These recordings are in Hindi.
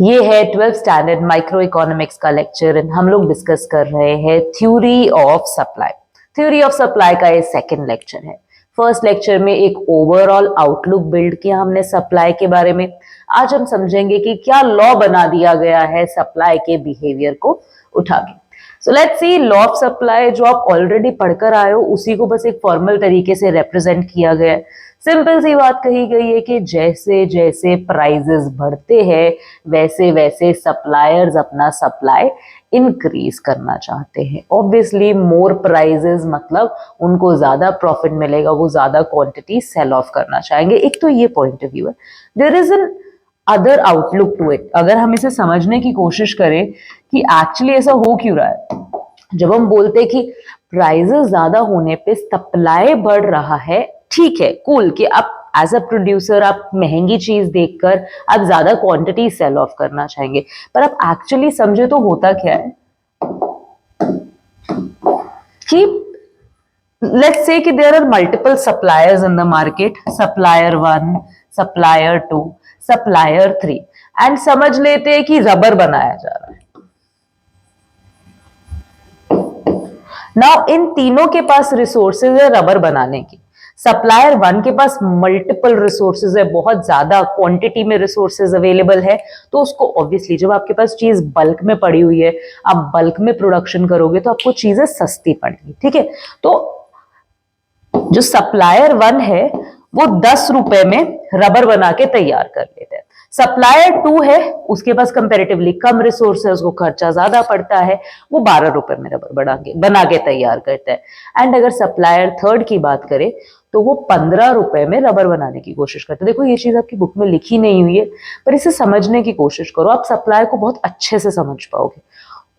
ये है 12th स्टैंडर्ड माइक्रो इकोनॉमिक्स का लेक्चर एंड हम लोग डिस्कस कर रहे हैं theory of supply. Theory of supply का ये सेकंड लेक्चर है। फर्स्ट लेक्चर में एक ओवरऑल आउटलुक बिल्ड किया हमने सप्लाई के बारे में। आज हम समझेंगे कि क्या लॉ बना दिया गया है सप्लाई के बिहेवियर को उठा के। So let's see law of supply जो आप ऑलरेडी पढ़कर आए हो उसी को बस एक फॉर्मल तरीके से रिप्रेजेंट किया गया है। सिंपल सी बात कही गई है कि जैसे जैसे प्राइजेस बढ़ते हैं वैसे वैसे सप्लायर्स अपना सप्लाई इंक्रीज करना चाहते हैं। ऑब्वियसली मोर प्राइजेस मतलब उनको ज्यादा प्रॉफिट मिलेगा, वो ज्यादा क्वांटिटी सेल ऑफ करना चाहेंगे। एक तो ये पॉइंट ऑफ व्यू है। There is another outlook to it. अगर हम इसे समझने की कोशिश करें कि एक्चुअली ऐसा हो क्यों रहा है, जब हम बोलते कि प्राइजेस ज्यादा होने पे सप्लाई बढ़ रहा है, ठीक है, कूल कि आप एज अ प्रोड्यूसर आप महंगी चीज देखकर आप ज्यादा क्वांटिटी सेल ऑफ करना चाहेंगे, पर आप एक्चुअली समझे तो होता क्या है कि लेट्स से कि there are multiple suppliers in the market, supplier 1, supplier 2, supplier 3, and समझ लेते हैं कि रबर बनाया जा रहा है। नाउ इन तीनों के पास रिसोर्सेज है रबर बनाने की। सप्लायर 1 के पास मल्टीपल रिसोर्सेज है, बहुत ज्यादा क्वांटिटी में रिसोर्सेज अवेलेबल है, तो उसको ऑब्वियसली जब आपके पास चीज बल्क में पड़ी हुई है, आप बल्क में प्रोडक्शन करोगे तो आपको चीजें सस्ती पड़ेगी। ठीक है, तो जो सप्लायर 1 है वो 10 रुपए में रबर बना के तैयार कर लेते हैं। सप्लायर 2 है, उसके पास कंपैरेटिवली कम रिसोर्स है, उसको खर्चा ज्यादा पड़ता है, वो 12 रुपए में रबर बना के तैयार करता है। एंड अगर सप्लायर 3 की बात करें तो वो 15 रुपए में रबर बनाने की कोशिश करते हैं। देखो ये चीज आपकी बुक में लिखी नहीं हुई है, पर इसे समझने की कोशिश करो, आप सप्लाई को बहुत अच्छे से समझ पाओगे।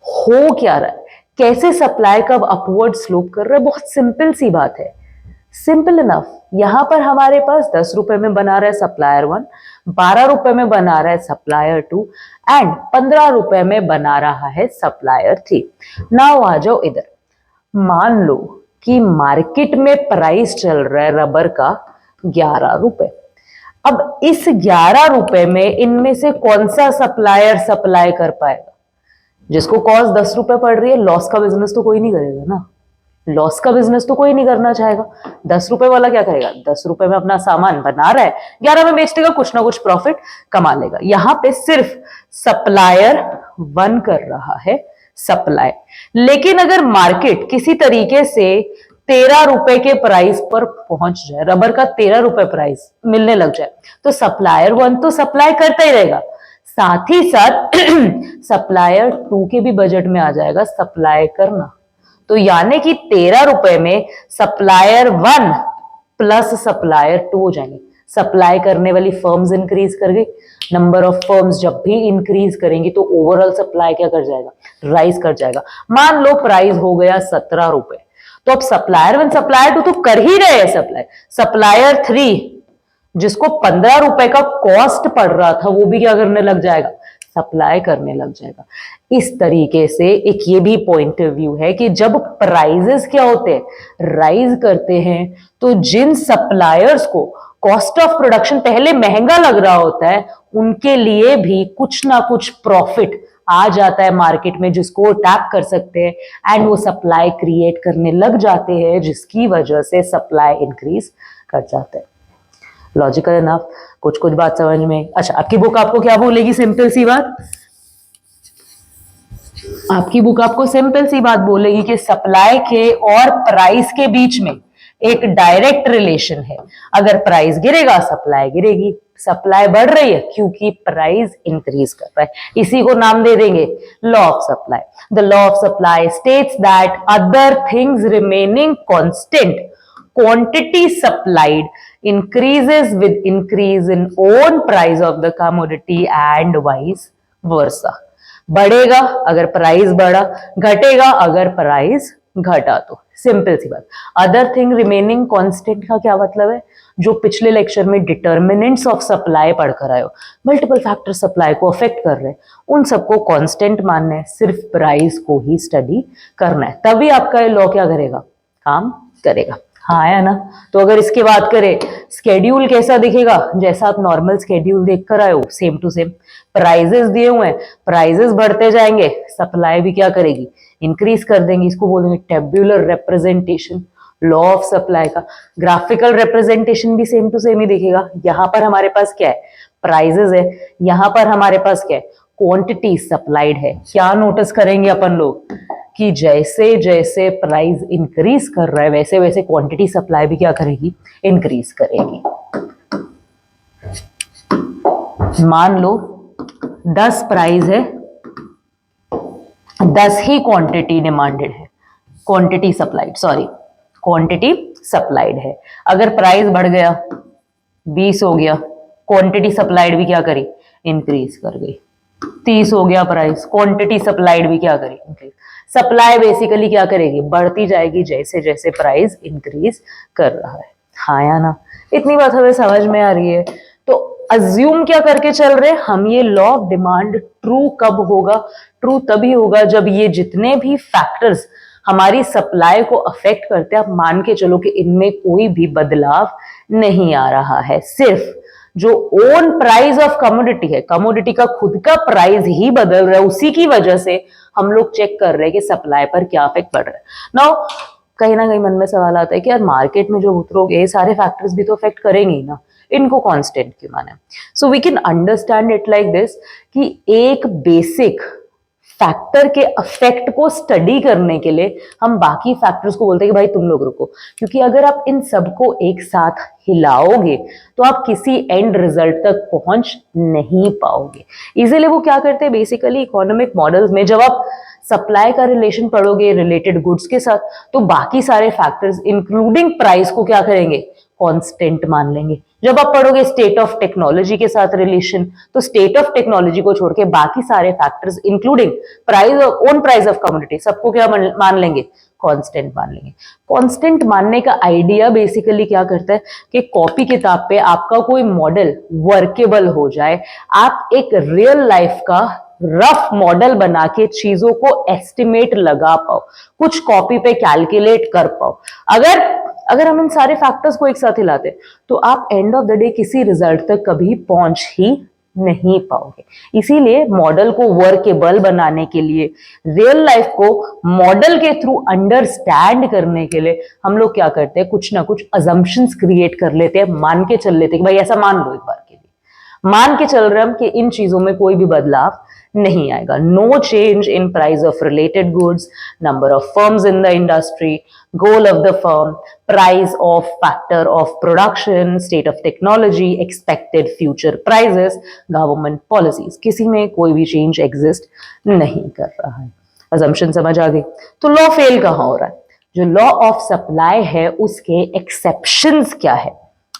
हो क्या रहा है, कैसे सप्लाई का अपवर्ड स्लोप कर रहा है, बहुत सिंपल सी बात है, सिंपल इनफ। यहां पर हमारे पास 10 रुपए में बना रहा है सप्लायर 1, 12 रुपए में बना रहा है सप्लायर 2 एंड 15 रुपए में बना रहा है सप्लायर 3। नाउ आ जाओ इधर, मान लो कि मार्केट में प्राइस चल रहा है रबर का 11 रुपए। अब इस 11 रुपए में इनमें से कौन सा सप्लायर सप्लाई कर पाएगा? जिसको कॉस्ट 10 रुपए पड़ रही है, लॉस का बिजनेस तो कोई नहीं करेगा ना, लॉस का बिजनेस तो कोई नहीं करना चाहेगा। 10 रुपए वाला क्या करेगा, 10 रुपए में अपना सामान बना रहा है, 11 में बेच देगा, कुछ ना कुछ प्रॉफिट कमा लेगा। यहां पे सिर्फ सप्लायर 1 कर रहा है सप्लाई। लेकिन अगर मार्केट किसी तरीके से 13 रुपए के प्राइस पर पहुंच जाए, रबर का 13 रुपए प्राइस मिलने लग जाए, तो सप्लायर 1 तो सप्लाई करता ही रहेगा, साथ ही साथ सप्लायर 2 के भी बजट में आ जाएगा सप्लाई करना। तो यानी कि 13 रुपए में सप्लायर 1 प्लस सप्लायर 2 हो जाएंगे। सप्लाई करने वाली फर्म्स इंक्रीज कर गई, नंबर ऑफ फर्म्स जब भी इंक्रीज करेंगी तो ओवरऑल सप्लाई क्या कर जाएगा, राइज कर जाएगा। मान लो प्राइस हो गया 17 रुपए, तो अब सप्लायर 1 सप्लायर 2 तो कर ही रहे हैं सप्लाई, सप्लायर 3 जिसको 15 रुपए का कॉस्ट पड़ रहा था वो भी क्या करने लग जाएगा, सप्लाई करने लग जाएगा। इस तरीके से एक ये भी पॉइंट ऑफ व्यू है कि जब प्राइजेस क्या होते हैं, राइज करते हैं, तो जिन सप्लायर्स को कॉस्ट ऑफ प्रोडक्शन पहले महंगा लग रहा होता है उनके लिए भी कुछ ना कुछ प्रॉफिट आ जाता है मार्केट में, जिसको टैप कर सकते हैं एंड वो सप्लाई क्रिएट करने लग जाते हैं, जिसकी वजह से सप्लाई इंक्रीज कर जाता है। लॉजिकल इनफ, कुछ कुछ बात समझ में। अच्छा, आपकी बुक आपको क्या बोलेगी, सिंपल सी बात, आपकी बुक आपको सिंपल सी बात बोलेगी कि सप्लाई के और प्राइस के बीच में एक डायरेक्ट रिलेशन है। अगर प्राइस गिरेगा सप्लाई गिरेगी, सप्लाई बढ़ रही है क्योंकि प्राइस इंक्रीज कर रहा है। इसी को नाम दे देंगे law of supply. The law of supply states that other things remaining constant, quantity supplied increases with increase in own price of the commodity and vice versa। बढ़ेगा अगर प्राइस बढ़ा, घटेगा अगर प्राइस घटा। तो सिंपल सी बात। अदर थिंग रिमेनिंग कांस्टेंट का क्या मतलब है, जो पिछले लेक्चर में डिटर्मिनेंट्स ऑफ सप्लाई पढ़कर आए हो, मल्टीपल फैक्टर सप्लाई को अफेक्ट कर रहे हैं, उन सबको कांस्टेंट मानना है, सिर्फ प्राइस को ही स्टडी करना है, तभी आपका ये लॉ क्या करेगा, काम करेगा। हाँ है ना। तो अगर इसकी बात करें, स्केड्यूल कैसा दिखेगा, जैसा आप नॉर्मल स्केड्यूल देख कर आए हो, सेम टू सेम। प्राइजेस दिए हुए हैं, प्राइजेस बढ़ते जाएंगे, सप्लाई भी क्या करेगी, इंक्रीज कर देंगी। इसको बोलेंगे tabular representation, law of supply का। ग्राफिकल रिप्रेजेंटेशन भी सेम टू सेम ही दिखेगा। यहां पर हमारे पास क्या है, प्राइजेस है, यहां पर हमारे पास क्या है, क्वांटिटी सप्लाइड है। क्या नोटिस करेंगे अपन लोग कि जैसे जैसे प्राइस इंक्रीज कर रहा है वैसे वैसे क्वांटिटी सप्लाई भी क्या करेगी, इंक्रीज करेगी। मान लो 10 प्राइस है, 10 ही क्वांटिटी डिमांडेड है, quantity supplied, sorry quantity supplied है। अगर प्राइस बढ़ गया 20 हो गया, क्वांटिटी सप्लाइड भी क्या करी, इंक्रीज कर गई। 30 हो गया प्राइस, क्वांटिटी सप्लाइड भी क्या करी, इंक्रीज। सप्लाई बेसिकली क्या करेगी, बढ़ती जाएगी जैसे जैसे प्राइस इंक्रीज कर रहा है। हाँ या ना, इतनी बात हमें समझ में आ रही है। तो अज्यूम क्या करके चल रहे, हम ये लॉ ऑफ डिमांड ट्रू कब होगा, ट्रू तभी होगा जब ये जितने भी फैक्टर्स हमारी सप्लाई को अफेक्ट करते हैं, आप मान के चलो कि इनमें कोई भी बदलाव नहीं आ रहा है। सिर्फ जो ओन प्राइस ऑफ कमोडिटी है, कमोडिटी का खुद का प्राइस ही बदल रहा है, उसी की वजह से हम लोग चेक कर रहे हैं कि सप्लाई पर क्या इफेक्ट पड़ रहा है। नाउ कहीं ना कहीं मन में सवाल आता है कि यार मार्केट में जो उतरोगे ये सारे फैक्टर्स भी तो अफेक्ट करेंगे ही ना, इनको कांस्टेंट क्यों माने। So we can understand it like this कि एक बेसिक फैक्टर के अफेक्ट को स्टडी करने के लिए हम बाकी फैक्टर्स को बोलते हैं कि भाई तुम लोग रुको, क्योंकि अगर आप इन सबको एक साथ हिलाओगे तो आप किसी एंड रिजल्ट तक पहुंच नहीं पाओगे। इसीलिए वो क्या करते हैं बेसिकली इकोनॉमिक मॉडल्स में, जब आप सप्लाई का रिलेशन पढ़ोगे रिलेटेड गुड्स के साथ, तो बाकी सारे फैक्टर्स इंक्लूडिंग प्राइस को क्या करेंगे, कांस्टेंट मान लेंगे। जब आप पढ़ोगे स्टेट ऑफ टेक्नोलॉजी के साथ रिलेशन, तो स्टेट ऑफ टेक्नोलॉजी को छोड़ के बाकी सारे factors including price, own price of commodity, सबको क्या मान लेंगे, कांस्टेंट मान लेंगे। कांस्टेंट मानने का आइडिया बेसिकली क्या करता है कि कॉपी किताब पे आपका कोई मॉडल वर्केबल हो जाए, आप एक रियल लाइफ का रफ मॉडल बना के चीजों को एस्टिमेट लगा पाओ, कुछ कॉपी पे कैलकुलेट कर पाओ। अगर अगर हम इन सारे फैक्टर्स को एक साथ हिलाते तो आप एंड ऑफ द डे किसी रिजल्ट तक कभी पहुंच ही नहीं पाओगे। इसीलिए मॉडल को वर्केबल बनाने के लिए, रियल लाइफ को मॉडल के थ्रू अंडरस्टैंड करने के लिए हम लोग क्या करते हैं, कुछ ना कुछ अजम्पशंस क्रिएट कर लेते हैं, मान के चल लेते हैं कि भाई ऐसा मान लो, एक बार के लिए मान के चल रहे हम कि इन चीजों में कोई भी बदलाव नहीं आएगा। No change in price of related goods, number of firms in the industry, goal of the firm, price of factor of production, state of technology, expected future prices, government policies, किसी में कोई भी चेंज एग्जिस्ट नहीं कर रहा है। अजम्पशन समझ आ गई। तो लॉ फेल कहां हो रहा है, जो लॉ ऑफ सप्लाई है उसके एक्सेप्शंस क्या है।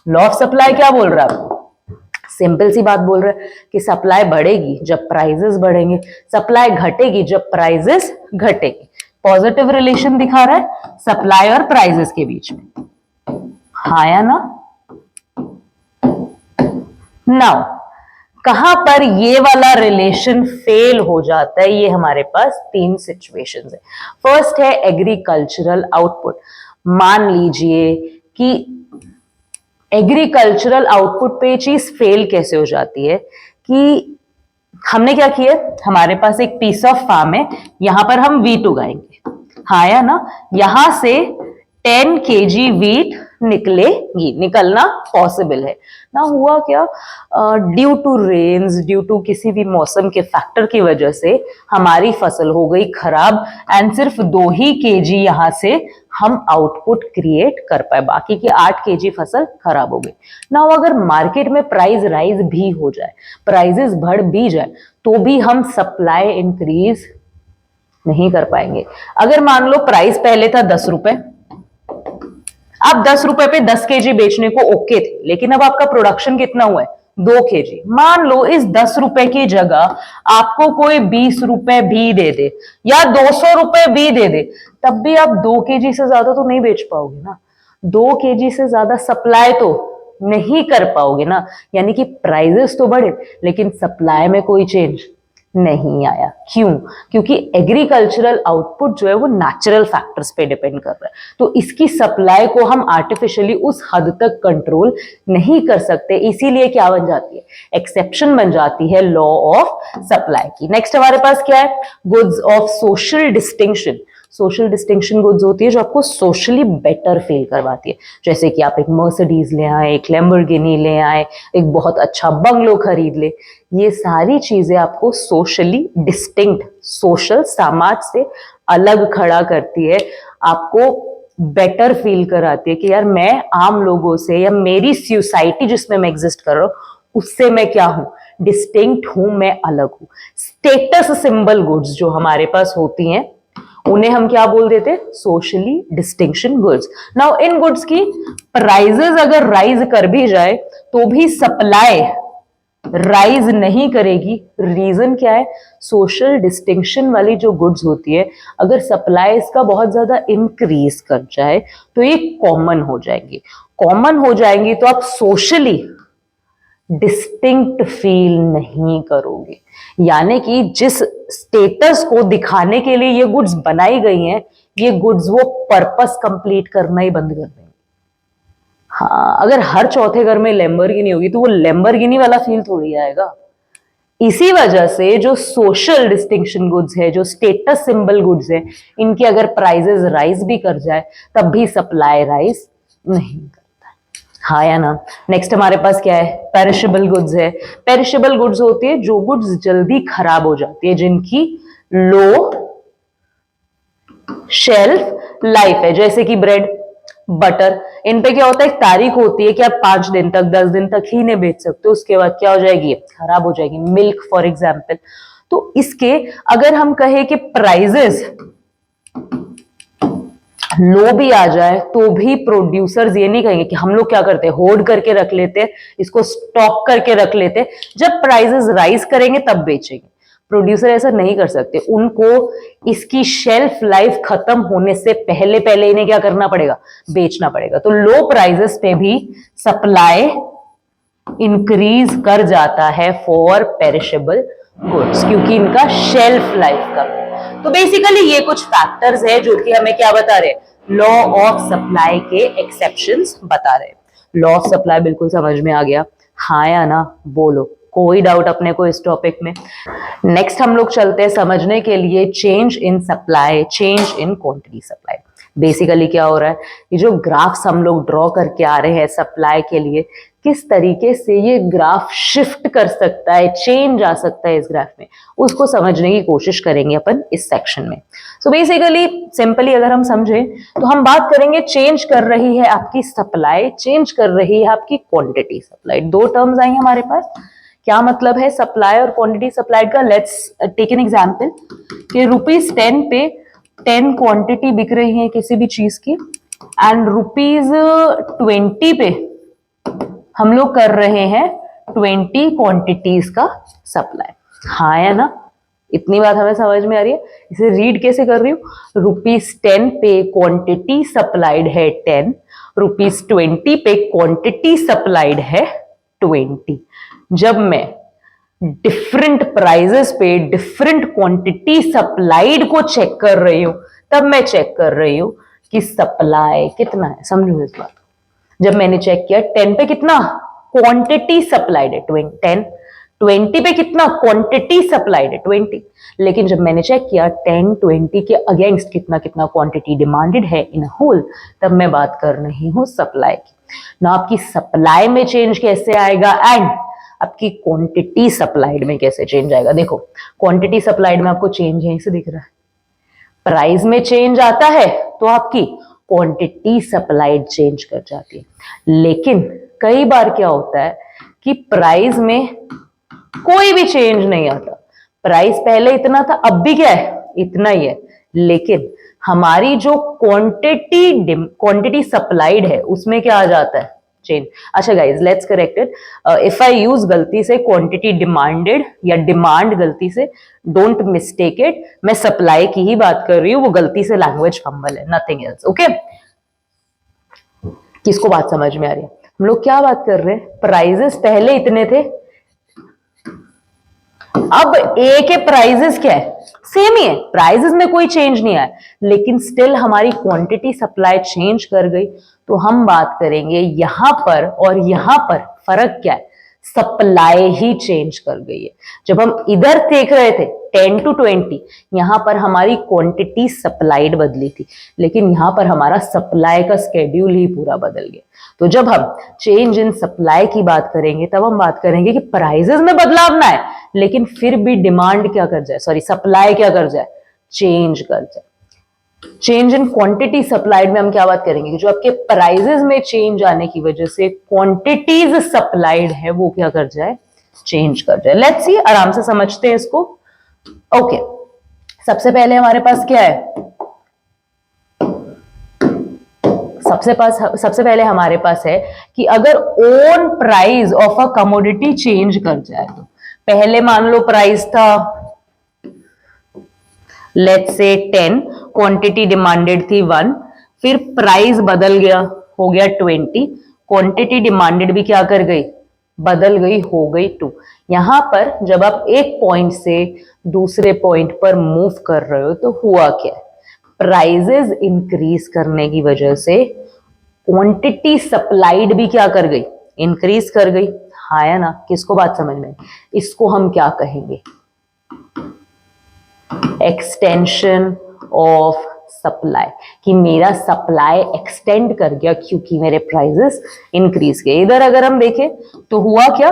लॉ ऑफ सप्लाई क्या बोल रहा है, सिंपल सी बात बोल रहा है कि सप्लाई बढ़ेगी जब प्राइसेस बढ़ेंगे, सप्लाई घटेगी जब प्राइसेस घटेगी। पॉजिटिव रिलेशन दिखा रहा है सप्लाई और प्राइसेस के बीच में, हाँ या ना। नाउ कहां पर ये वाला रिलेशन फेल हो जाता है, ये हमारे पास 3 सिचुएशंस है। फर्स्ट है एग्रीकल्चरल आउटपुट। मान लीजिए कि एग्रीकल्चरल आउटपुट पे चीज फेल कैसे हो जाती है कि हमने क्या किया, हमारे पास एक पीस ऑफ फार्म है, यहां पर हम वीट उगाएंगे, हाँ या ना। यहां से 10 kg वीट निकलेगी, निकलना पॉसिबल है ना। हुआ क्या, due to rains, due to किसी भी मौसम के फैक्टर की वजह से हमारी फसल हो गई खराब, एंड सिर्फ 2 ही kg यहां से हम आउटपुट क्रिएट कर पाए, बाकी की 8 kg फसल खराब हो गई ना। अगर मार्केट में प्राइस राइज भी हो जाए, प्राइजेस बढ़ भी जाए, तो भी हम सप्लाई इंक्रीज नहीं कर पाएंगे। अगर मान लो प्राइस पहले था 10 रुपए, आप 10 रुपए पे 10 kg बेचने को ओके थे, लेकिन अब आपका प्रोडक्शन कितना हुआ है, 2 kg। मान लो इस 10 रुपए की जगह आपको कोई 20 रुपए भी दे दे या 200 रुपए भी दे दे, तब भी आप 2 kg से ज्यादा तो नहीं बेच पाओगे ना। 2 kg से ज्यादा सप्लाई तो नहीं कर पाओगे ना। यानी कि प्राइजेस तो बढ़े लेकिन सप्लाई में कोई चेंज नहीं आया। क्यों? क्योंकि एग्रीकल्चरल आउटपुट जो है वो नेचुरल फैक्टर्स पे डिपेंड कर रहा है, तो इसकी सप्लाई को हम आर्टिफिशियली उस हद तक कंट्रोल नहीं कर सकते। इसीलिए क्या बन जाती है? एक्सेप्शन बन जाती है लॉ ऑफ सप्लाई की। नेक्स्ट हमारे पास क्या है? Goods of social distinction. Social distinction goods होती है जो आपको सोशली बेटर फील करवाती है, जैसे कि आप एक मर्सिडीज ले आए, एक लैम्बोर्गिनी ले आए, एक बहुत अच्छा बंगलो खरीद ले। ये सारी चीजें आपको सोशली डिस्टिंक्ट, सोशल समाज से अलग खड़ा करती है, आपको बेटर फील कराती है कि यार मैं आम लोगों से या मेरी सोसाइटी जिसमें मैं एग्जिस्ट कर रहा हूं उससे मैं क्या हूं? डिस्टिंक्ट हूं, मैं अलग हूं। स्टेटस सिंबल गुड्स जो हमारे पास होती हैं उन्हें हम क्या बोल देते? Socially distinction goods. Now in goods की प्राइजेस अगर राइज कर भी जाए तो भी सप्लाई राइज नहीं करेगी। रीजन क्या है? सोशल डिस्टिंक्शन वाली जो गुड्स होती है अगर सप्लाई इसका बहुत ज्यादा इंक्रीज कर जाए तो ये कॉमन हो जाएंगी। कॉमन हो जाएंगी तो आप सोशली डिस्टिंक्ट फील नहीं करोगे। यानी कि जिस स्टेटस को दिखाने के लिए ये गुड्स बनाई गई हैं, ये गुड्स वो पर्पस कंप्लीट करना ही बंद कर देंगे। हाँ, अगर हर चौथे घर में लैम्बोर्गिनी होगी तो वो लैम्बोर्गिनी वाला फील थोड़ी आएगा। इसी वजह से जो सोशल डिस्टिंक्शन गुड्स है, जो स्टेटस सिंबल गुड्स है, इनकी अगर प्राइजेस राइज भी कर जाए तब भी सप्लाई राइज नहीं करता है। हाँ या ना? नेक्स्ट हमारे पास क्या है? पेरिशेबल गुड्स है। पेरिशेबल गुड्स होती है जो गुड्स जल्दी खराब हो जाती है, जिनकी लो शेल्फ लाइफ है, जैसे कि ब्रेड, बटर। इन पे क्या होता है? एक तारीख होती है कि आप 5 दिन तक, 10 दिन तक ही नहीं बेच सकते, उसके बाद क्या हो जाएगी? खराब हो जाएगी। Milk for example. तो इसके अगर हम कहें कि प्राइजेस लो भी आ जाए तो भी प्रोड्यूसर्स ये नहीं कहेंगे कि हम लोग क्या करते हैं, होल्ड करके रख लेते, इसको स्टॉक करके रख लेते, जब प्राइजेस राइज करेंगे तब बेचेंगे। प्रोड्यूसर ऐसा नहीं कर सकते, उनको इसकी शेल्फ लाइफ खत्म होने से पहले पहले इन्हें क्या करना पड़ेगा? बेचना पड़ेगा। तो लो प्राइजेस पे भी सप्लाई इंक्रीज कर जाता है फॉर पेरिशेबल गुड्स, क्योंकि इनका शेल्फ लाइफ कम है। तो बेसिकली ये कुछ फैक्टर्स है जो कि हमें क्या बता रहे? लॉ ऑफ सप्लाई के एक्सेप्शंस बता रहे। लॉ ऑफ सप्लाई बिल्कुल समझ में आ गया? हाँ या ना? बोलो, कोई डाउट अपने को इस टॉपिक में? नेक्स्ट हम लोग चलते हैं समझने के लिए change in supply, change in quantity supply. Basically क्या हो रहा है? ये जो ग्राफ्स हम लोग ड्रॉ करके आ रहे हैं सप्लाई के लिए, किस तरीके से ये ग्राफ शिफ्ट कर सकता है, चेंज आ सकता है इस ग्राफ में, उसको समझने की कोशिश करेंगे अपन इस सेक्शन में। सो बेसिकली सिंपली अगर हम समझें तो हम बात करेंगे चेंज कर रही है आपकी सप्लाई, चेंज कर रही है आपकी क्वांटिटी सप्लाई। दो टर्म्स आई हमारे पास। क्या मतलब है सप्लाई और क्वांटिटी सप्लाइड का? लेट्स टेक एन एग्जांपल कि ₹10 पे 10 क्वांटिटी बिक रही है किसी भी चीज की, एंड ₹20 पे हम लोग कर रहे हैं 20 क्वांटिटीज का सप्लाई। हाँ या ना? इतनी बात हमें समझ में आ रही है? इसे रीड कैसे कर रही हूं? ₹10 पे क्वांटिटी सप्लाइड है 10, ₹20 पे क्वांटिटी सप्लाइड है 20। जब मैं डिफरेंट प्राइजेस पे डिफरेंट क्वांटिटी सप्लाइड को चेक कर रही हूं, तब मैं चेक कर रही हूं कि सप्लाई कितना है। समझो इस बात को। जब मैंने चेक किया 10 पे कितना क्वांटिटी सप्लाइड है 10, 20 पे कितना क्वांटिटी सप्लाइड है 20, लेकिन जब मैंने चेक किया 10, 20 के अगेंस्ट कितना कितना क्वांटिटी डिमांडेड है इन होल, तब मैं बात कर रही हूं सप्लाई की ना। आपकी सप्लाई में चेंज कैसे आएगा एंड आपकी क्वांटिटी सप्लाइड में कैसे चेंज आएगा? देखो, क्वांटिटी सप्लाइड में आपको चेंज यहीं से दिख रहा है। प्राइस में चेंज आता है तो आपकी क्वांटिटी सप्लाइड चेंज कर जाती है। लेकिन कई बार क्या होता है कि प्राइस में कोई भी चेंज नहीं आता। प्राइस पहले इतना था, अब भी क्या है? इतना ही है, लेकिन हमारी जो क्वांटिटी सप्लाइड है उसमें क्या आ जाता है? चेंज। अच्छा guys, let's correct it. If I use गलती से क्वांटिटी डिमांडेड या डिमांड गलती से, डोंट मिस्टेक इट, मैं सप्लाई की ही बात कर रही हूँ, वो गलती से लैंग्वेज फंबल है, नथिंग एल्स। ओके, किसको बात समझ में आ रही है? हम लोग क्या बात कर रहे हैं? प्राइजेस पहले इतने थे, अब ए के प्राइजेस क्या है, सेम ही है, प्राइजेस में कोई चेंज नहीं आया, लेकिन स्टिल हमारी क्वांटिटी सप्लाई चेंज कर गई। तो हम बात करेंगे यहां पर और यहां पर फर्क क्या है, सप्लाई ही चेंज कर गई है। जब हम इधर देख रहे थे 10 to 20, यहां पर हमारी क्वांटिटी सप्लाइड बदली थी, लेकिन यहां पर हमारा सप्लाई का स्केड्यूल ही पूरा बदल गया। तो जब हम चेंज इन सप्लाई की बात करेंगे तब हम बात करेंगे कि प्राइसेस में बदलाव ना है, लेकिन फिर भी डिमांड क्या कर जाए, सॉरी सप्लाई क्या कर जाए, चेंज कर जाए। चेंज इन क्वांटिटी सप्लाइड में हम क्या बात करेंगे कि जो आपके प्राइजेस में चेंज आने की वजह से क्वांटिटीज सप्लाइड है वो क्या कर जाए, चेंज कर जाए। लेट्स सी, आराम से समझते हैं इसको। ओके, सबसे पहले हमारे पास क्या है, सबसे पहले हमारे पास है कि अगर own price of a commodity change कर जाए, तो पहले मान लो प्राइस था लेट्स से 10, क्वांटिटी डिमांडेड थी 1, फिर प्राइस बदल गया हो गया 20, क्वांटिटी डिमांडेड भी क्या कर गई, बदल गई, हो गई 2। यहां पर जब आप एक पॉइंट से दूसरे पॉइंट पर मूव कर रहे हो तो हुआ क्या है, प्राइजेस इंक्रीज करने की वजह से क्वांटिटी सप्लाइड भी क्या कर गई, इंक्रीज कर गई। हाँ या ना, किसको बात समझ में, इसको हम क्या कहेंगे, एक्सटेंशन ऑफ सप्लाई, कि मेरा सप्लाई एक्सटेंड कर गया क्योंकि मेरे प्राइसेस इंक्रीज गए। इधर अगर हम देखें तो हुआ क्या,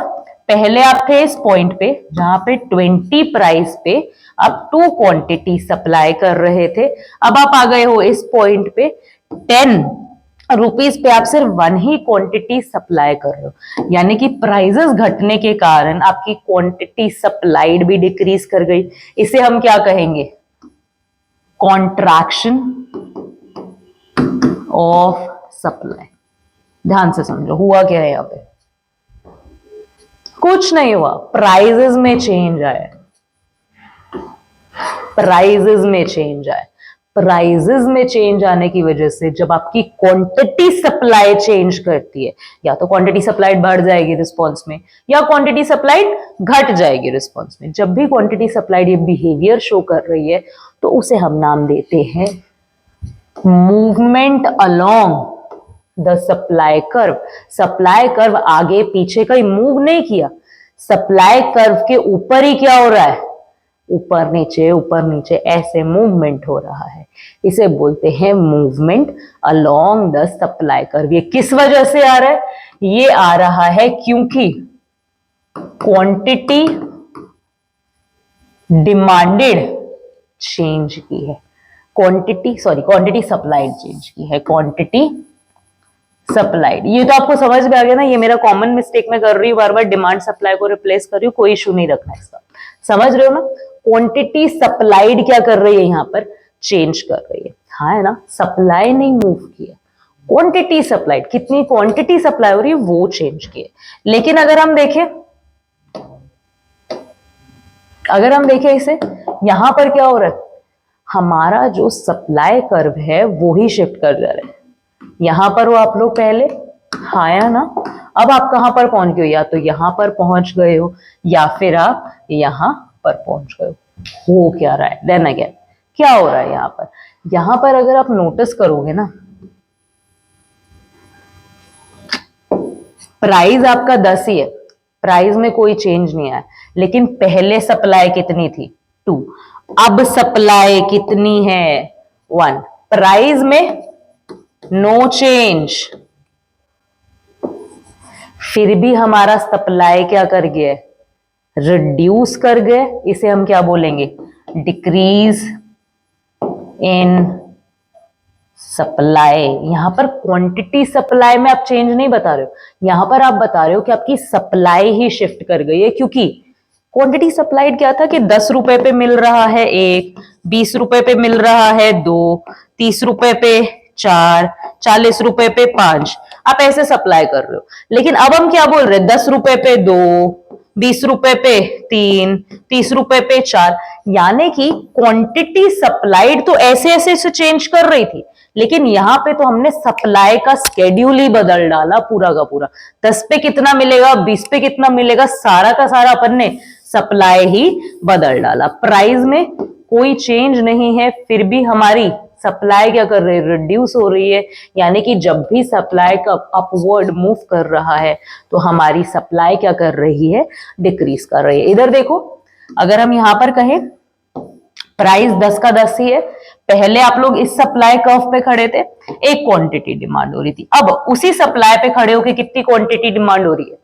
पहले आप थे इस पॉइंट पे जहां पे 20 प्राइस पे आप 2 क्वांटिटी सप्लाई कर रहे थे, अब आप आ गए हो इस पॉइंट पे 10 रुपीज पे आप सिर्फ 1 ही क्वांटिटी सप्लाई कर रहे हो, यानी कि प्राइसेस घटने के कारण आपकी क्वांटिटी सप्लाइड भी डिक्रीज कर गई। इसे हम क्या कहेंगे, कॉन्ट्रैक्शन ऑफ सप्लाई। ध्यान से समझो हुआ क्या है, यहां पे कुछ नहीं हुआ, प्राइसेस में चेंज आया, प्राइसेस में चेंज आया। प्राइसेस में चेंज आने की वजह से जब आपकी क्वांटिटी सप्लाई चेंज करती है, या तो क्वांटिटी सप्लाइड बढ़ जाएगी रिस्पॉन्स में, या क्वांटिटी सप्लाइड घट जाएगी रिस्पॉन्स में। जब भी क्वांटिटी सप्लाइड ये बिहेवियर शो कर रही है तो उसे हम नाम देते हैं movement along the supply curve. Supply curve आगे पीछे कहीं मूव नहीं किया, सप्लाई कर्व के ऊपर ही क्या हो रहा है, ऊपर नीचे ऐसे मूवमेंट हो रहा है। इसे बोलते हैं movement along the supply curve. ये किस वजह से आ रहा है, ये आ रहा है क्योंकि क्वांटिटी डिमांडेड चेंज की है, क्वांटिटी सप्लाइड चेंज की है, क्वांटिटी सप्लाइड। ये तो आपको समझ में आ गया ना, ये मेरा कॉमन मिस्टेक मैं कर रही हूँ, बार बार डिमांड सप्लाई को रिप्लेस कर रही हूँ, कोई इशू नहीं रखना इसका, समझ रहे हो ना। क्वांटिटी सप्लाइड क्या कर रही है, यहां पर चेंज कर रही है। हाँ है ना, सप्लाई नहीं मूव किया, क्वांटिटी सप्लाइड, कितनी क्वांटिटी सप्लाई हो रही है वो चेंज की है। लेकिन अगर हम देखें इसे, यहां पर क्या हो रहा है, हमारा जो सप्लाई कर्व है वो ही शिफ्ट कर जा रहा है। यहां पर वो आप लोग पहले, हाँ या ना, अब आप कहां पर पहुंच गए हो, या तो यहां पर पहुंच गए हो या फिर आप यहां पर पहुंच गए हो क्या रहा है, देन अगेन क्या हो रहा है यहां पर अगर आप नोटिस करोगे ना, प्राइस आपका 10 ही है, प्राइस में कोई चेंज नहीं आया, लेकिन पहले सप्लाई कितनी थी 2, अब सप्लाई कितनी है 1, प्राइस में नो चेंज, फिर भी हमारा सप्लाई क्या कर गया, रिड्यूस कर गए। इसे हम क्या बोलेंगे, डिक्रीज इन सप्लाई। यहां पर क्वांटिटी सप्लाई में आप चेंज नहीं बता रहे हो, यहां पर आप बता रहे हो कि आपकी सप्लाई ही शिफ्ट कर गई है, क्योंकि क्वांटिटी सप्लाइड क्या था कि 10 रुपए पे मिल रहा है 1, 20 रुपए पे मिल रहा है 2, 30 रुपए पे 4, 40 रुपए पे 5, आप ऐसे सप्लाई कर रहे हो। लेकिन अब हम क्या बोल रहे हैं, 10 रुपए पे 2, 20 रुपए पे 3, 30 रुपए पे 4, यानी कि क्वांटिटी सप्लाइड तो ऐसे ऐसे से चेंज कर रही थी, लेकिन यहां पे तो हमने सप्लाई का स्केड्यूल ही बदल डाला पूरा का पूरा। 10 पे कितना मिलेगा, 20 पे कितना मिलेगा, सारा का सारा अपन ने सप्लाई ही बदल डाला। प्राइस में कोई चेंज नहीं है, फिर भी हमारी सप्लाई क्या कर रही है, रिड्यूस हो रही है। यानी कि जब भी सप्लाई का अपवर्ड मूव कर रहा है तो हमारी सप्लाई क्या कर रही है, डिक्रीज कर रही है। इधर देखो, अगर हम यहां पर कहें प्राइस 10 का 10 ही है, पहले आप लोग इस सप्लाई कर्व पे खड़े थे, एक क्वांटिटी डिमांड हो रही थी। अब उसी सप्लाई पे खड़े होकर कितनी क्वांटिटी डिमांड हो रही है,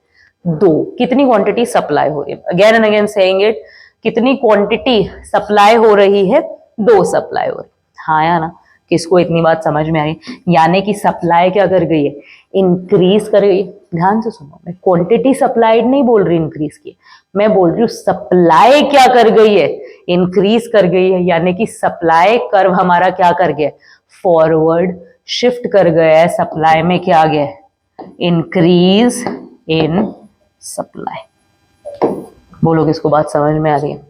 2। कितनी क्वांटिटी सप्लाई हो रही है, again and again saying it, कितनी क्वांटिटी सप्लाई हो रही है, 2 सप्लाई हो रही है। हाँ या ना, किसको इतनी बात समझ में आई? यानी कि सप्लाई क्या कर गई है, इंक्रीज कर गई। ध्यान से सुनो, मैं क्वांटिटी सप्लाइड नहीं बोल रही इंक्रीज की, मैं बोल रही हूँ सप्लाई क्या कर गई है, इंक्रीज कर गई है। यानी कि सप्लाई कर्व हमारा क्या कर गया, फॉरवर्ड शिफ्ट कर गया है। सप्लाई में क्या आ गया, इंक्रीज इन सप्लाई। बोलो किसको बात समझ में आ रही है?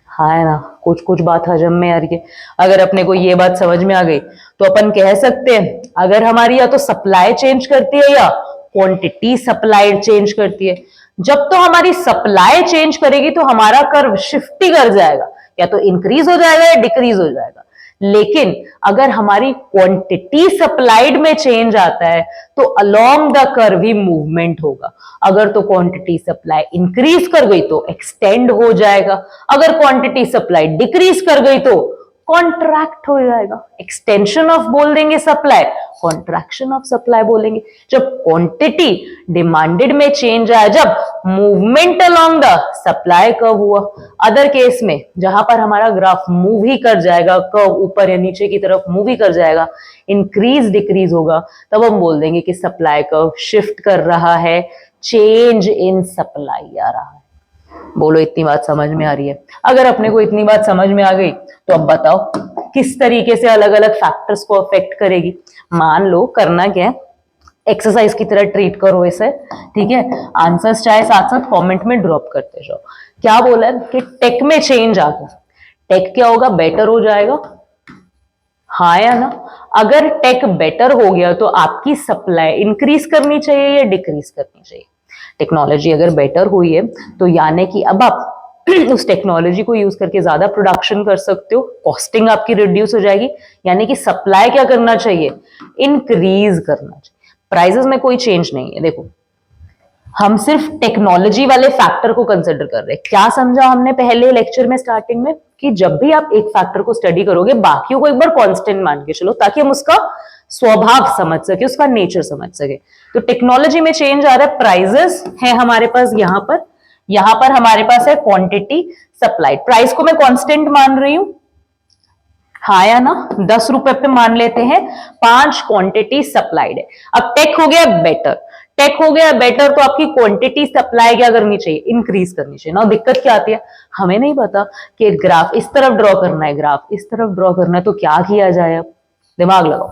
हाँ है ना, कुछ कुछ बात हजम में आ रही है। अगर अपने को ये बात समझ में आ गई तो अपन कह सकते हैं, अगर हमारी या तो सप्लाई चेंज करती है या क्वांटिटी सप्लाई चेंज करती है। जब तो हमारी सप्लाई चेंज करेगी तो हमारा कर्व शिफ्ट ही कर जाएगा, या तो इंक्रीज हो जाएगा या डिक्रीज हो जाएगा। लेकिन अगर हमारी क्वांटिटी सप्लाइड में चेंज आता है तो along the curve he movement होगा। अगर तो क्वांटिटी सप्लाई इंक्रीज कर गई तो एक्सटेंड हो जाएगा, अगर क्वांटिटी सप्लाई डिक्रीज कर गई तो कॉन्ट्रैक्ट हो जाएगा। एक्सटेंशन ऑफ बोल देंगे सप्लाई, कॉन्ट्रैक्शन ऑफ सप्लाई बोलेंगे। जब क्वांटिटी डिमांडेड में चेंज आया, जब movement along the supply curve हुआ। अदर केस में जहां पर हमारा ग्राफ मूव ही कर जाएगा, कर्व ऊपर या नीचे की तरफ मूव ही कर जाएगा, इंक्रीज डिक्रीज होगा, तब हम बोल देंगे कि सप्लाई कर्व शिफ्ट कर रहा है, चेंज इन सप्लाई आ रहा है। बोलो इतनी बात समझ में आ रही है? अगर अपने को इतनी बात समझ में आ गई तो अब बताओ किस तरीके से अलग अलग फैक्टर्स को अफेक्ट करेगी। मान लो करना क्या है, एक्सरसाइज की तरह ट्रीट करो इसे, ठीक है? आंसर्स चाहे साथ साथ कमेंट में ड्रॉप करते जाओ। क्या बोला है कि टेक में चेंज आ गया, टेक क्या होगा, बेटर हो जाएगा। हाँ या ना? अगर टेक बेटर हो गया तो आपकी सप्लाई इंक्रीज करनी चाहिए या डिक्रीज करनी चाहिए? टेक्नोलॉजी अगर बेटर हुई है तो यानी कि अब आप उस टेक्नोलॉजी को यूज करके ज्यादा प्रोडक्शन कर सकते हो, कॉस्टिंग आपकी रिड्यूस हो जाएगी। यानी कि सप्लाई क्या करना चाहिए, इंक्रीज करना चाहिए। प्राइसेस में कोई चेंज नहीं है। देखो, हम सिर्फ टेक्नोलॉजी वाले फैक्टर को कंसिडर कर रहे हैं। क्या समझा हमने पहले लेक्चर में स्टार्टिंग में, कि जब भी आप एक फैक्टर को स्टडी करोगे बाकियों को एक बार कांस्टेंट मान के चलो, ताकि हम उसका स्वभाव समझ सके, उसका नेचर समझ सके। तो टेक्नोलॉजी में चेंज आ रहा है, प्राइसेस है हमारे पास यहां पर हमारे पास है क्वांटिटी सप्लाइड। प्राइस को मैं कांस्टेंट मान रही हूं, हाँ या ना? 10 रुपए पे मान लेते हैं, 5 क्वांटिटी सप्लाइड है। अब टेक हो गया बेटर, टेक हो गया बेटर तो आपकी क्वांटिटी सप्लाई क्या करनी चाहिए, इंक्रीज करनी चाहिए ना। दिक्कत क्या आती है, हमें नहीं पता कि ग्राफ इस तरफ ड्रॉ करना है, ग्राफ इस तरफ ड्रॉ करना है, तो क्या किया जाए? अब दिमाग लगाओ,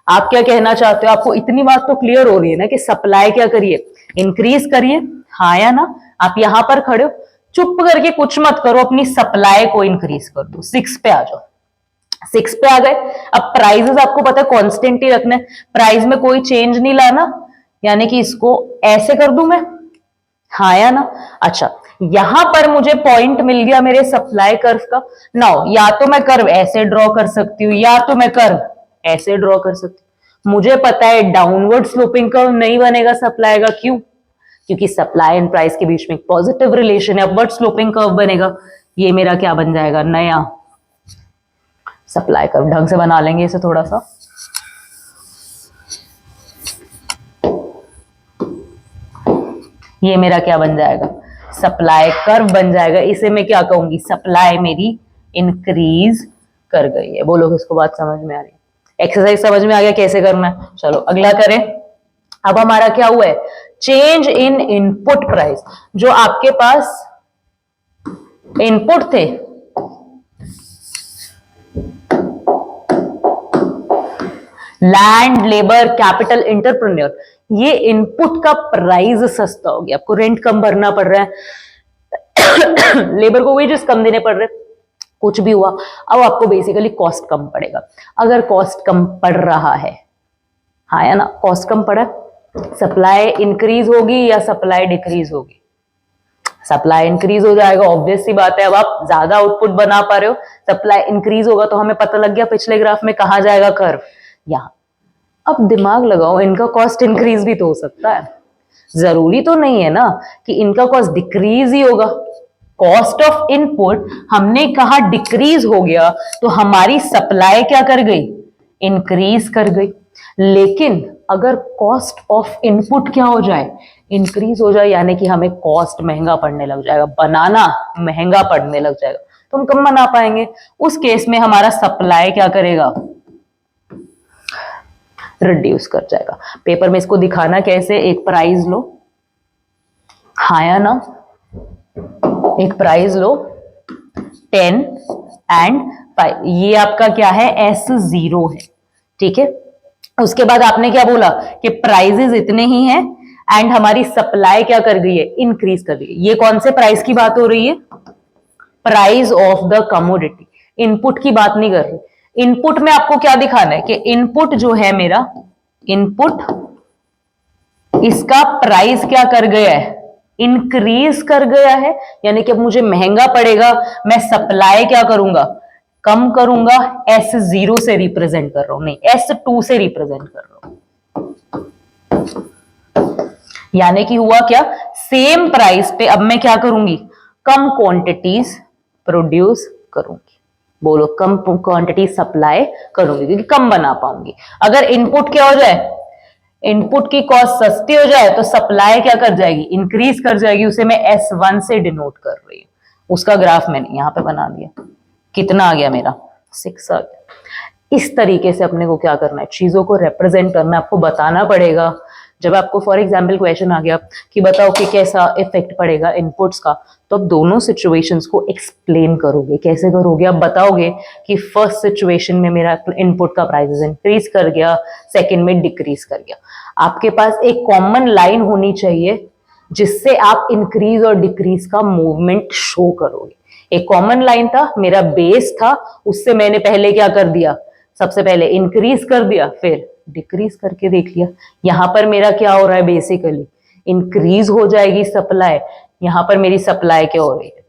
आप क्या कहना चाहते हो? आपको इतनी बात तो क्लियर हो रही है ना कि सप्लाई क्या करिए, इंक्रीज करिए, हाँ या ना? आप यहां पर खड़े हो, चुप करके कुछ मत करो, अपनी सप्लाई को इंक्रीज कर दो। 6 पे आ जाओ, 6 पे आ गए। अब प्राइजेस आपको पता है कांस्टेंट ही रखना है, प्राइस में कोई चेंज नहीं लाना। यानी कि इसको ऐसे कर दूं मैं, हाँ या ना? अच्छा, यहां पर मुझे पॉइंट मिल गया मेरे सप्लाई कर्व का। नाउ या तो मैं कर्व ऐसे ड्रॉ कर सकती हूँ या तो मैं कर्व ऐसे ड्रॉ कर सकती हूँ। मुझे पता है डाउनवर्ड स्लोपिंग कर्व नहीं बनेगा सप्लाई का। क्यों? क्योंकि सप्लाई एंड प्राइस के बीच में एक पॉजिटिव रिलेशन है, अपवर्ड स्लोपिंग कर्व बनेगा। ये मेरा क्या बन जाएगा, नया सप्लाई कर्व। ढंग से बना लेंगे इसे थोड़ा सा। ये मेरा क्या बन जाएगा, सप्लाई कर्व बन जाएगा। इसे मैं क्या कहूंगी, सप्लाई मेरी इंक्रीज कर गई है। बोलो किसको बात समझ में आ रही है? एक्सरसाइज समझ में आ गया कैसे करना है? चलो अगला करें। अब हमारा क्या हुआ है, चेंज इन इनपुट प्राइस। जो आपके पास इनपुट थे, लैंड, लेबर, कैपिटल, एंटरप्रेन्योर, ये इनपुट का प्राइस सस्ता हो गया, आपको रेंट कम भरना पड़ रहा है लेबर को वेजेस कम देने पड़ रहे, कुछ भी हुआ, अब आपको बेसिकली कॉस्ट कम पड़ेगा। अगर कॉस्ट कम पड़ रहा है, हाँ या ना? कॉस्ट कम पड़ा, सप्लाई इंक्रीज होगी या सप्लाई डिक्रीज होगी? सप्लाई इंक्रीज हो जाएगा, ऑब्वियस सी बात है। अब आप ज्यादा आउटपुट बना पा रहे हो, सप्लाई इंक्रीज होगा, तो हमें पता लग गया पिछले ग्राफ में कहां जाएगा कर्व, यहां। अब दिमाग लगाओ, इनका कॉस्ट इंक्रीज भी तो हो सकता है, जरूरी तो नहीं है ना कि इनका कॉस्ट डिक्रीज ही होगा। कॉस्ट ऑफ इनपुट हमने कहा डिक्रीज हो गया, तो हमारी सप्लाई क्या कर गई, इंक्रीज कर गई। लेकिन अगर कॉस्ट ऑफ इनपुट क्या हो जाए, इंक्रीज हो जाए, यानी कि हमें कॉस्ट महंगा पड़ने लग जाएगा, बनाना महंगा पड़ने लग जाएगा, तो हम कम बना पाएंगे। उस केस में हमारा सप्लाई क्या करेगा, रिड्यूस कर जाएगा। पेपर में इसको दिखाना कैसे, एक प्राइस लो, हाँ या ना, एक प्राइस लो 10 एंड 5, ये आपका क्या है, S0 है, ठीक है। उसके बाद आपने क्या बोला कि प्राइजेस इतने ही हैं एंड हमारी सप्लाई क्या कर गई है, इंक्रीज कर गई है। ये कौन से प्राइस की बात हो रही है, price of the commodity, input की बात नहीं कर रही। इनपुट में आपको क्या दिखाना है कि इनपुट जो है मेरा, इनपुट इसका प्राइस क्या कर गया है, इंक्रीज कर गया है, यानी कि अब मुझे महंगा पड़ेगा, मैं सप्लाई क्या करूंगा, कम करूंगा। S0 से रिप्रेजेंट कर रहा हूं, नहीं S2 से रिप्रेजेंट कर रहा हूं। यानी कि हुआ क्या, सेम प्राइस पे अब मैं क्या करूंगी, कम क्वांटिटीज प्रोड्यूस करूंगी। बोलो, कम क्वांटिटी सप्लाई करूंगी क्योंकि कम बना पाऊंगी। अगर इनपुट क्या हो जाए, इनपुट की कॉस्ट सस्ती हो जाए, तो सप्लाई क्या कर जाएगी, इंक्रीज कर जाएगी। उसे मैं S1 से डिनोट कर रही हूं। उसका ग्राफ मैंने यहां पे बना दिया, कितना आ गया मेरा, 6 आ गया। इस तरीके से अपने को क्या करना है, चीजों को रिप्रेजेंट करना, आपको बताना पड़ेगा। जब आपको फॉर एग्जाम्पल क्वेश्चन आ गया कि बताओ कि कैसा इफेक्ट पड़ेगा इनपुट्स का, तो आप दोनों सिचुएशंस को एक्सप्लेन करोगे। कैसे करोगे, आप बताओगे कि फर्स्ट सिचुएशन में मेरा इनपुट का प्राइस इंक्रीज कर गया, सेकंड में डिक्रीज कर गया। आपके पास एक कॉमन लाइन होनी चाहिए जिससे आप इंक्रीज और डिक्रीज का मूवमेंट शो करोगे। एक कॉमन लाइन था, मेरा बेस था, उससे मैंने पहले क्या कर दिया, सबसे पहले इंक्रीज कर दिया, फिर डिक्रीज करके देख लिया। यहां पर मेरा क्या हो रहा है, बेसिकली इंक्रीज हो जाएगी सप्लाई, यहां पर मेरी सप्लाई क्या हो रही है,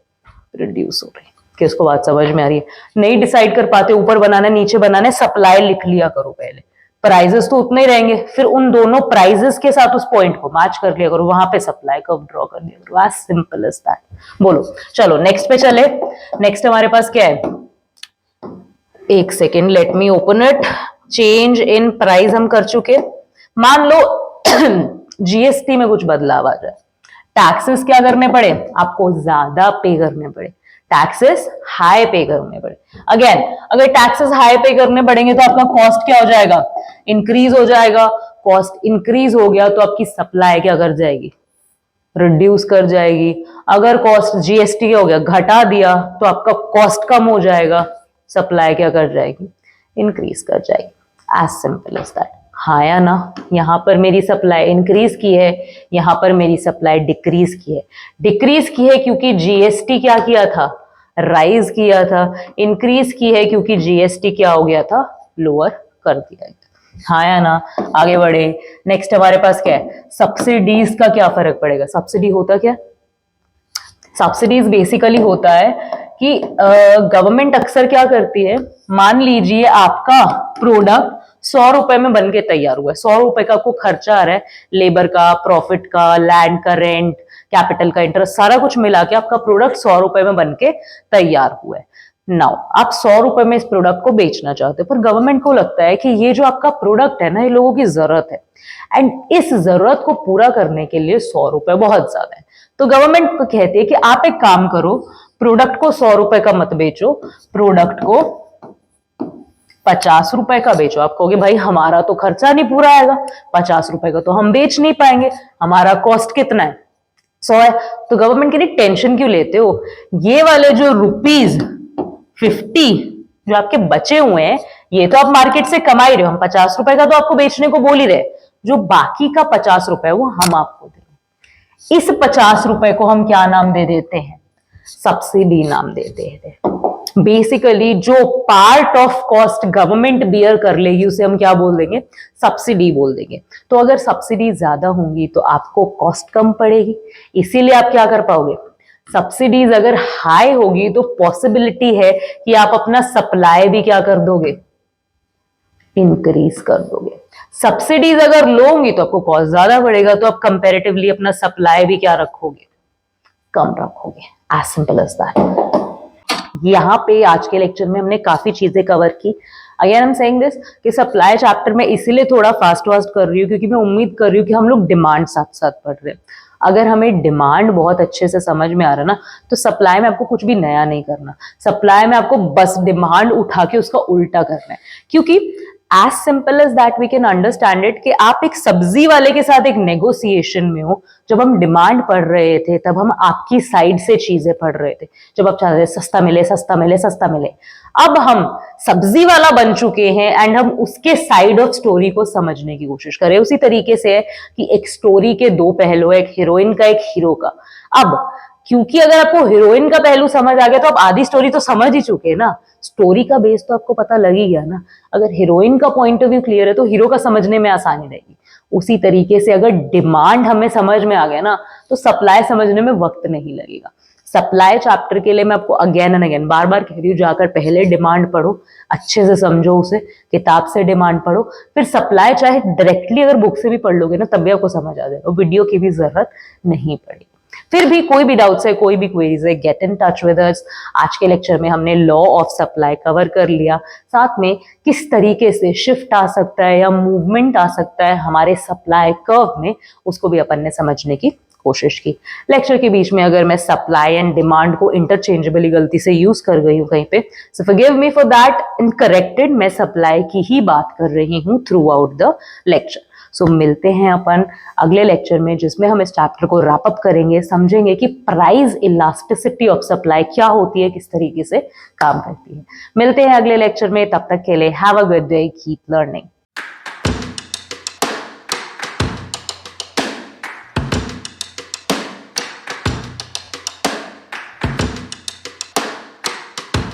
रिड्यूस हो रही है। कि उसको बात समझ में आ रही है, नहीं डिसाइड कर पाते ऊपर बनाना नीचे बनाना, सप्लाई लिख लिया करो पहले, प्राइजेस तो उतने ही रहेंगे, फिर उन दोनों प्राइजेस के साथ उस पॉइंट को मैच कर लिया करो, वहां पे सप्लाई कर्व ड्रॉ कर लिया करो। As simple as that. बोलो, चलो नेक्स्ट पे चले। नेक्स्ट हमारे पास क्या है, एक second, let me open it. Change in price हम कर चुके। मान लो जीएसटी में कुछ बदलाव आ जाए, टैक्सेस क्या करने पड़े, आपको ज्यादा पे करने पड़े, टैक्सेस हाई पे करने पड़े। अगेन, अगर टैक्सेस हाई पे करने पड़ेंगे तो आपका कॉस्ट क्या हो जाएगा, इंक्रीज हो जाएगा। कॉस्ट इंक्रीज हो गया तो आपकी सप्लाई क्या कर जाएगी, रिड्यूस कर जाएगी। अगर कॉस्ट जीएसटी हो गया, घटा दिया, तो आपका कॉस्ट कम हो जाएगा, सप्लाई क्या कर जाएगी, इंक्रीज कर जाएगी। As simple as that. हाँ या ना, यहां पर मेरी सप्लाई इंक्रीज की है, यहां पर मेरी सप्लाई डिक्रीज की है। डिक्रीज की है क्योंकि जीएसटी क्या किया था, राइज किया था। इंक्रीज की है क्योंकि जीएसटी क्या हो गया था, लोअर कर दिया गया। हाँ या ना, आगे बढ़े। नेक्स्ट हमारे पास क्या है, सब्सिडीज का क्या फर्क पड़ेगा। सब्सिडी होता क्या, सब्सिडीज बेसिकली होता है कि गवर्नमेंट अक्सर क्या करती है, मान लीजिए आपका प्रोडक्ट 100 रुपए में बन के तैयार हुआ है, 100 रुपए का आपको खर्चा आ रहा है, लेबर का, प्रॉफिट का, लैंड का रेंट, कैपिटल का इंटरेस्ट, सारा कुछ मिला के आपका प्रोडक्ट 100 रुपए में बन के तैयार हुआ है। नाउ आप 100 रुपए में इस प्रोडक्ट को बेचना चाहते हो, पर गवर्नमेंट को लगता है कि ये जो आपका प्रोडक्ट है ना, ये लोगों की जरूरत है, एंड इस जरूरत को पूरा करने के लिए 100 रुपए बहुत ज्यादा है। तो गवर्नमेंट को कहती है कि आप एक काम करो, प्रोडक्ट को 100 रुपए का मत बेचो, प्रोडक्ट को 50 रुपए का बेचो। आप कहोगे भाई हमारा तो खर्चा नहीं पूरा आएगा, 50 रुपए का तो हम बेच नहीं पाएंगे, हमारा कॉस्ट कितना है, 100 है। तो गवर्नमेंट के लिए टेंशन क्यों लेते हो, ये वाले जो ₹50 जो आपके बचे हुए हैं, ये तो आप मार्केट से कमा ही रहे हो, हम 50 रुपए का तो आपको बेचने को बोल ही रहे, जो बाकी का 50 रुपए वो हम आपको दे। इस 50 रुपए को हम क्या नाम दे देते हैं, सब्सिडी नाम देते हैं। बेसिकली जो part of cost government bear कर लेगी उसे हम क्या बोल देंगे, सब्सिडी बोल देंगे। तो अगर सब्सिडी ज्यादा होंगी तो आपको कॉस्ट कम पड़ेगी, इसीलिए आप क्या कर पाओगे, सब्सिडीज अगर हाई होगी तो पॉसिबिलिटी है कि आप अपना सप्लाई भी क्या कर दोगे, इंक्रीज कर दोगे। सब्सिडीज अगर लो होंगी तो आपको कॉस्ट ज्यादा पड़ेगा, तो आप कंपेरेटिवली अपना सप्लाई भी क्या रखोगे, कम रखोगे। As simple as that. यहाँ पे आज के लेक्चर में हमने काफी चीजें कवर की। Again I am saying this कि सप्लाई चैप्टर में इसीलिए थोड़ा फास्ट कर रही हूँ क्योंकि मैं उम्मीद कर रही हूँ कि हम लोग डिमांड साथ साथ पढ़ रहे हैं। अगर हमें डिमांड बहुत अच्छे से समझ में आ रहा ना, तो सप्लाई में आपको कुछ भी नया नहीं करना। सप्लाई में आपको बस डिमांड उठा के उसका उल्टा करना है, क्योंकि as simple as that we can understand it कि आप एक सब्जी वाले के साथ एक नेगोशिएशन में हो। जब हम डिमांड पढ़ रहे थे तब हम आपकी साइड से चीजें पढ़ रहे थे, जब आप चाहते थे सस्ता मिले सस्ता मिले सस्ता मिले। अब हम सब्जी वाला बन चुके हैं एंड हम उसके साइड ऑफ स्टोरी को समझने की कोशिश करें। उसी तरीके से है कि एक स्टोरी के दो पहलू, एक हीरोइन का एक हीरो का। अब क्योंकि अगर आपको हीरोइन का पहलू समझ आ गया तो आप आधी स्टोरी तो समझ ही चुके हैं ना, स्टोरी का बेस तो आपको पता लग ही गया ना। अगर हीरोइन का पॉइंट ऑफ व्यू क्लियर है तो हीरो का समझने में आसानी रहेगी। उसी तरीके से अगर डिमांड हमें समझ में आ गया ना तो सप्लाई समझने में वक्त नहीं लगेगा। सप्लाई चैप्टर के लिए मैं आपको अगेन एंड अगेन बार बार कह रही हूँ, जाकर पहले डिमांड पढ़ो, अच्छे से समझो उसे, किताब से डिमांड पढ़ो, फिर सप्लाई चाहे डायरेक्टली अगर बुक से भी पढ़ लोगे ना तब भी आपको समझ आ जाएगा, वीडियो की भी जरूरत नहीं पड़ेगी। फिर भी कोई भी डाउट्स है, कोई भी क्वेरीज है, get in touch with us. आज के लेक्चर में हमने लॉ ऑफ सप्लाई कवर कर लिया, साथ में किस तरीके से शिफ्ट आ सकता है या मूवमेंट आ सकता है हमारे सप्लाई कर्व में, उसको भी अपन ने समझने की कोशिश की। लेक्चर के बीच में अगर मैं सप्लाई एंड डिमांड को इंटरचेंजेबली गलती से यूज कर गई हूं कहीं पे, so forgive me for that and corrected. मैं सप्लाई की ही बात कर रही हूं throughout the lecture. So मिलते हैं अपन अगले लेक्चर में जिसमें हम इस चैप्टर को रैप अप करेंगे, समझेंगे कि प्राइस इलास्टिसिटी ऑफ सप्लाई क्या होती है, किस तरीके से काम करती है। मिलते हैं अगले लेक्चर में, तब तक के लिए have a good day, keep learning.